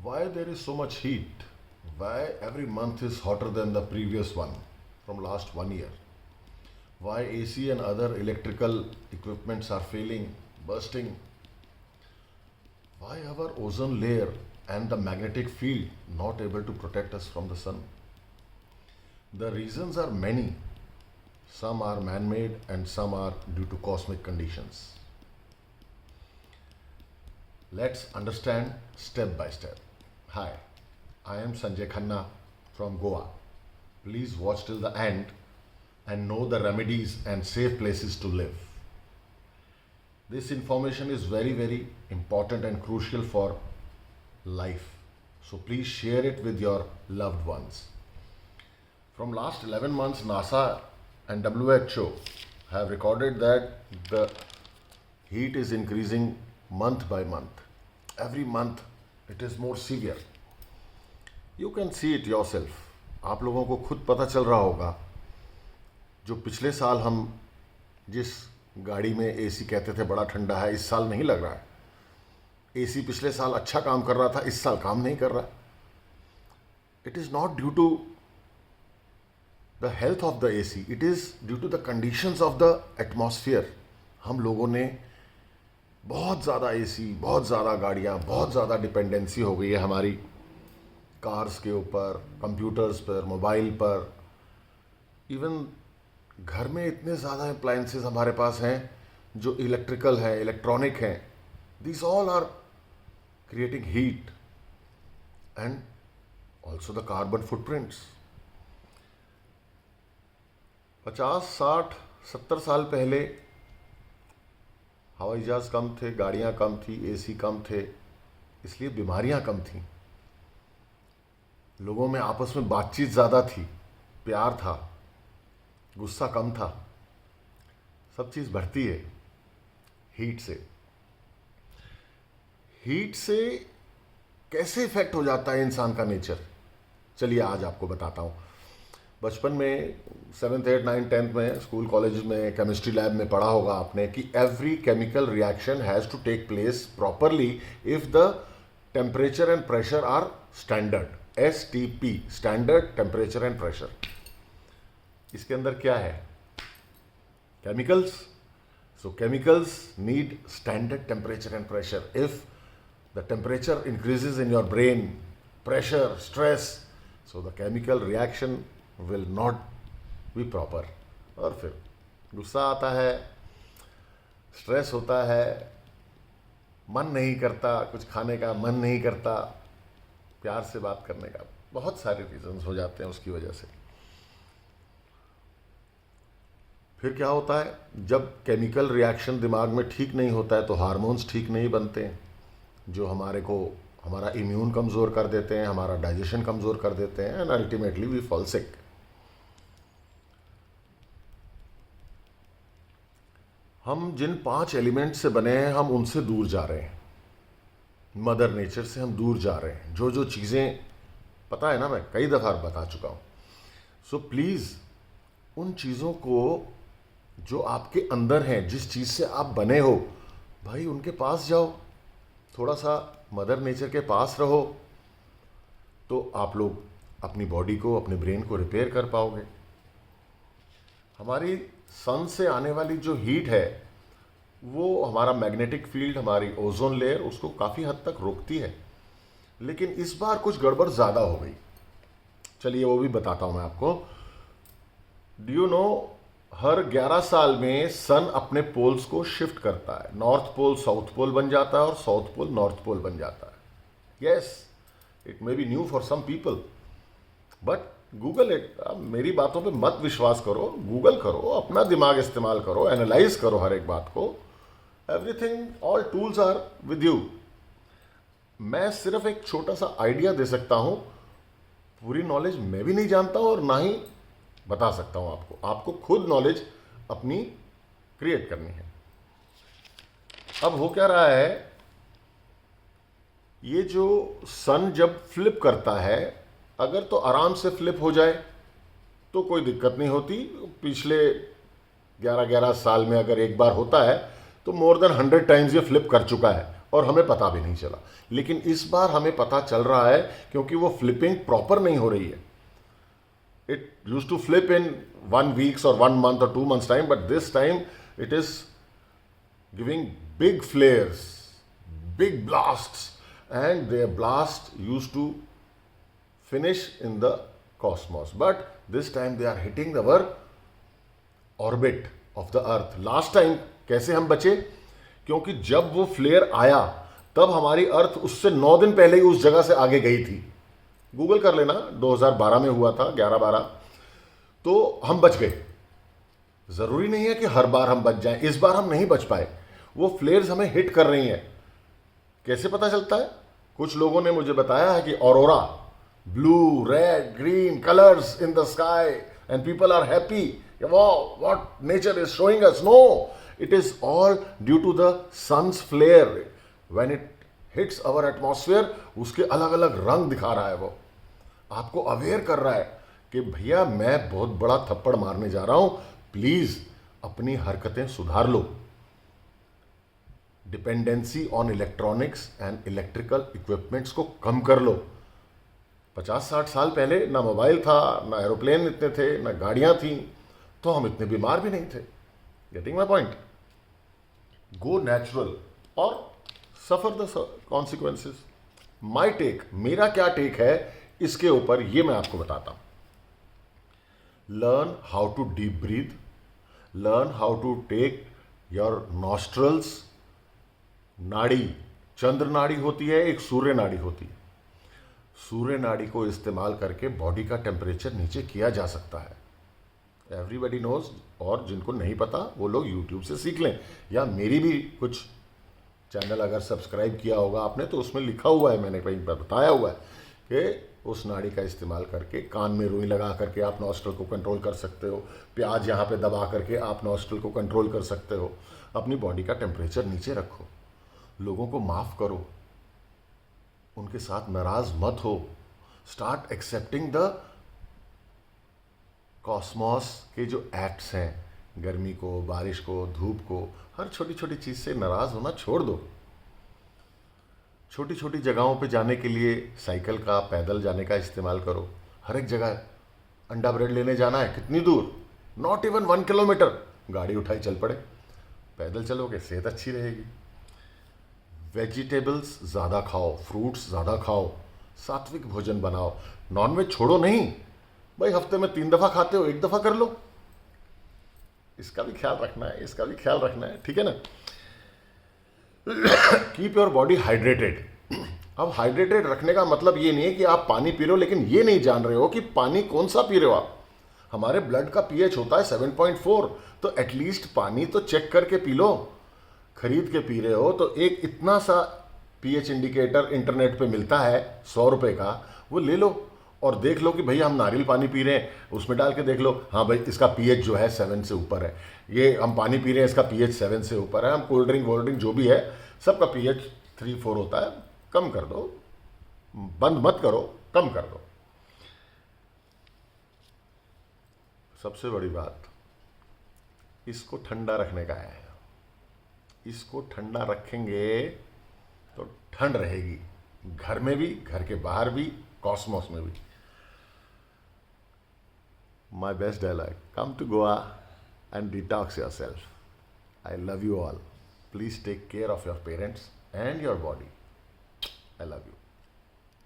Why there is so much heat? Why every month is hotter than the previous one from last 1 year? Why AC and other electrical equipments are failing, bursting? Why our ozone layer and the magnetic field not able to protect us from the sun? The reasons are many. Some are man-made and some are due to cosmic conditions. Let's understand step by step. Hi, I am Sanjay Khanna from Goa. Please watch till the end and know the remedies and safe places to live. This information is very, very important and crucial for life. So please share it with your loved ones. From last 11 months, NASA and WHO have recorded that the heat is increasing month by month. Every month it is more severe. You can see it yourself. आप लोगों को खुद पता चल रहा होगा जो पिछले साल हम जिस गाड़ी में एसी कहते थे बड़ा ठंडा है, इस साल नहीं लग रहा है. एसी पिछले साल अच्छा काम कर रहा था, इस साल काम नहीं कर रहा. It is not due to the health of the AC, it is due to the conditions of the atmosphere. हम लोगों ने बहुत ज़्यादा एसी, बहुत ज़्यादा गाड़ियाँ, बहुत ज़्यादा डिपेंडेंसी हो गई है हमारी कार्स के ऊपर, कंप्यूटर्स पर, मोबाइल पर. इवन घर में इतने ज़्यादा अप्लायंसेस हमारे पास हैं जो इलेक्ट्रिकल हैं, इलेक्ट्रॉनिक हैं. These all are creating heat and also the carbon footprints. 50, 60, 70 साल पहले हवाई जहाज कम थे, गाड़ियाँ कम थी, एसी कम थे, इसलिए बीमारियाँ कम थीं. लोगों में आपस में बातचीत ज़्यादा थी, प्यार था, गुस्सा कम था. सब चीज़ बढ़ती है हीट से. हीट से कैसे इफेक्ट हो जाता है इंसान का नेचर, चलिए आज आपको बताता हूँ. बचपन में 7th 8th 9th 10th में स्कूल कॉलेज में केमिस्ट्री लैब में पढ़ा होगा आपने कि every chemical reaction has to take place properly if the temperature and pressure are standard. STP, standard temperature and pressure. इसके अंदर क्या है? Chemicals. So chemicals need standard temperature and pressure. If the temperature increases in your brain, pressure, stress, so the chemical reaction will not be proper. और फिर गुस्सा आता है, stress होता है, मन नहीं करता, कुछ खाने का मन नहीं करता, प्यार से बात करने का, बहुत सारे रीजंस हो जाते हैं उसकी वजह से. फिर क्या होता है? जब केमिकल रिएक्शन दिमाग में ठीक नहीं होता है तो हार्मोन्स ठीक नहीं बनते हैं जो हमारा इम्यून कमज़ोर कर देते हैं, हमारा डाइजेशन कमज़ोर कर देते हैं and ultimately we fall sick. हम जिन 5 एलिमेंट से बने हैं हम उनसे दूर जा रहे हैं. मदर नेचर से हम दूर जा रहे हैं. जो जो चीज़ें पता है ना, मैं कई दफ़ा बता चुका हूँ. सो प्लीज़ उन चीज़ों को जो आपके अंदर हैं, जिस चीज़ से आप बने हो, भाई उनके पास जाओ, थोड़ा सा मदर नेचर के पास रहो, तो आप लोग अपनी बॉडी को, अपने ब्रेन को रिपेयर कर पाओगे. हमारी सन से आने वाली जो हीट है वो हमारा मैग्नेटिक फील्ड, हमारी ओजोन लेयर, उसको काफ़ी हद तक रोकती है. लेकिन इस बार कुछ गड़बड़ ज़्यादा हो गई. चलिए वो भी बताता हूँ मैं आपको. डू यू नो, हर 11 साल में सन अपने पोल्स को शिफ्ट करता है. नॉर्थ पोल साउथ पोल बन जाता है और साउथ पोल नॉर्थ पोल बन जाता है. Yes, it may be new for some people but Google it. अब मेरी बातों पे मत विश्वास करो, गूगल करो, अपना दिमाग इस्तेमाल करो, एनालाइज करो हर एक बात को. Everything, all tools are with you. मैं सिर्फ एक छोटा सा आइडिया दे सकता हूँ. पूरी नॉलेज मैं भी नहीं जानता हूँ और ना ही बता सकता हूं आपको. आपको खुद नॉलेज अपनी क्रिएट करनी है. अब हो क्या रहा है, ये जो सन जब फ्लिप करता है, अगर तो आराम से फ्लिप हो जाए तो कोई दिक्कत नहीं होती. पिछले 11 साल में अगर एक बार होता है तो मोर देन 100 टाइम्स ये फ्लिप कर चुका है और हमें पता भी नहीं चला। लेकिन इस बार हमें पता चल रहा है क्योंकि वो फ्लिपिंग प्रॉपर नहीं हो रही है। It use to flip in 1 weeks or 1 month or 2 months time, but this time it is giving big flares, big blasts, and their blast used to finish in the cosmos, but this time they are hitting our orbit of the earth. Last time कैसे हम बचे? क्योंकि जब वो flare आया तब हमारी अर्थ उससे 9 दिन पहले ही उस जगह से आगे गई थी। गूगल कर लेना, 2012 में हुआ था, 11-12। तो हम बच गए। जरूरी नहीं है कि हर बार हम बच जाएं। इस बार हम नहीं बच पाए, वो फ्लेयर्स हमें हिट कर रही हैं। कैसे पता चलता है? कुछ लोगों ने मुझे बताया है कि aurora, blue, red, green colours in the sky and people are happy, what nature is showing us. No, it is all due to the sun's flare. When it hits our atmosphere, उसके अलग अलग रंग दिखा रहा है। वो आपको aware कर रहा है कि भैया मैं बहुत बड़ा थप्पड़ मारने जा रहा हूं, प्लीज अपनी हरकतें सुधार लो। Dependency on electronics and electrical equipments को कम कर लो। 50-60 साल पहले ना मोबाइल था, ना एरोप्लेन इतने थे, ना गाड़ियां थी, तो हम इतने बीमार भी नहीं थे। Getting my point? Go natural और suffer the consequences. My take, मेरा क्या टेक है इसके ऊपर, ये मैं आपको बताता हूं। Learn how to deep breath, learn how to take your nostrils. नाड़ी, चंद्र नाड़ी होती है, एक सूर्य नाड़ी होती है। सूर्य नाड़ी को इस्तेमाल करके बॉडी का टेम्परेचर नीचे किया जा सकता है। एवरीबडी नोज, और जिनको नहीं पता वो लोग यूट्यूब से सीख लें, या मेरी भी कुछ चैनल अगर सब्सक्राइब किया होगा आपने तो उसमें लिखा हुआ है, मैंने कहीं पर बताया हुआ है कि उस नाड़ी का इस्तेमाल करके कान में रुई लगा करके आप नॉस्ट्रल को कंट्रोल कर सकते हो। प्याज यहाँ पे दबा करके आप नॉस्ट्रल को कंट्रोल कर सकते हो। अपनी बॉडी का टेम्परेचर नीचे रखो, लोगों को माफ करो, उनके साथ नाराज मत हो। स्टार्ट एक्सेप्टिंग द कॉस्मॉस के जो एक्ट्स हैं, गर्मी को, बारिश को, धूप को, हर छोटी छोटी चीज से नाराज होना छोड़ दो। छोटी छोटी जगहों पे जाने के लिए साइकिल का, पैदल जाने का इस्तेमाल करो। हर एक जगह अंडा ब्रेड लेने जाना है, कितनी दूर? नॉट इवन 1 किलोमीटर, गाड़ी उठाई चल पड़े। पैदल चलोगे, सेहत अच्छी रहेगी। वेजिटेबल्स ज़्यादा खाओ, फ्रूट्स ज़्यादा खाओ, सात्विक भोजन बनाओ। नॉनवेज छोड़ो नहीं भाई, हफ्ते में 3 दफ़ा खाते हो, 1 दफ़ा कर लो। इसका भी ख्याल रखना है, इसका भी ख्याल रखना है, ठीक है ना? Keep your body hydrated. अब हाइड्रेटेड रखने का मतलब ये नहीं है कि आप पानी पी रहे हो लेकिन ये नहीं जान रहे हो कि पानी कौन सा पी रहे हो आप। हमारे ब्लड का पीएच होता है 7.4, तो एटलीस्ट पानी तो चेक करके पी लो। खरीद के पी रहे हो तो एक इतना सा पीएच इंडिकेटर इंटरनेट पे मिलता है 100 रुपये का, वो ले लो और देख लो कि भैया हम नारियल पानी पी रहे हैं, उसमें डाल के देख लो, हाँ भाई इसका पीएच जो है 7 से ऊपर है। ये हम पानी पी रहे हैं, इसका पीएच 7 से ऊपर है। हम कोल्ड ड्रिंक जो भी है सबका पीएच 3-4 होता है। कम कर दो, बंद मत करो, कम कर दो। सबसे बड़ी बात, इसको ठंडा रखने का है। इसको ठंडा रखेंगे तो ठंड रहेगी, घर में भी, घर के बाहर भी, कॉस्मोस में भी। My best dialogue, come to Goa and detox yourself. I love you all. Please take care of your parents and your body. I love you.